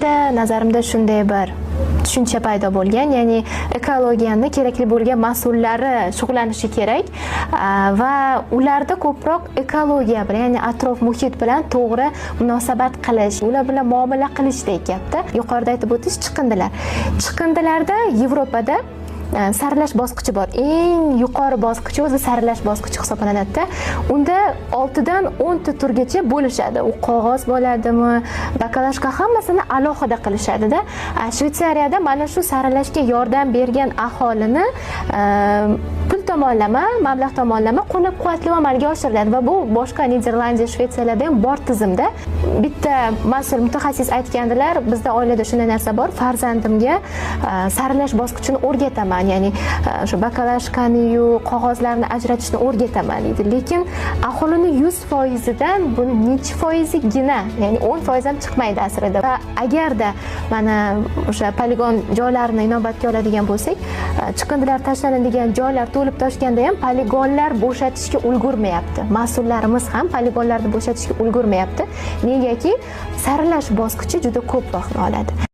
Endi nazarimda shunday bir tushuncha paydo bo'lgan, ya'ni ekologiyani kerakli bo'lgan mas'ullari shug'ullanishi kerak va ularda ko'proq ekologiya bilan, ya'ni atrof muhit bilan to'g'ri munosabat qilish, ular bilan muomala qilishdek gapda. Yuqorida aytib o'tish chiqindilarda Yevropada saralash bosqichi bor. Eng yuqori bosqichi o'zi saralash bosqichi hisoblanadi. Unda 6 dan 10 ta turgacha bo'lishadi. U qog'oz bo'ladimi, bakalashka hammasini alohida qilishadi-da. Shvetsariyada mana shu saralashga yordam bergan aholini pul tomonlama, mablag' tomonlama qo'llab-quvvatlab amalga oshiriladi va bu boshqa Niderlandiya, Shvetsiyada ham bor tizimda. Bitta mas'ul mutaxassis aytgandilar, bizda oilada shunday narsa bor, farzandimga saralash bosqichini o'rgataman. Ya'ni shu bakalashkani-yu qog'ozlarni ajratishni o'rgataman deydi. Lekin aholini 100% dan buni necha foizigina, ya'ni 10% ham chiqmaydi aslida. Va agarda mana o'sha poligon joylarini inobatga oladigan bo'lsak, chiqindilar tashlanadigan joylar to'lib toshganda ham poligonlar bo'shatishga ulgurmayapti. Mas'ullarimiz ham poligonlarni bo'shatishga ulgurmayapti. Negaki saralash bosqichi juda ko'p vaqtni oladi.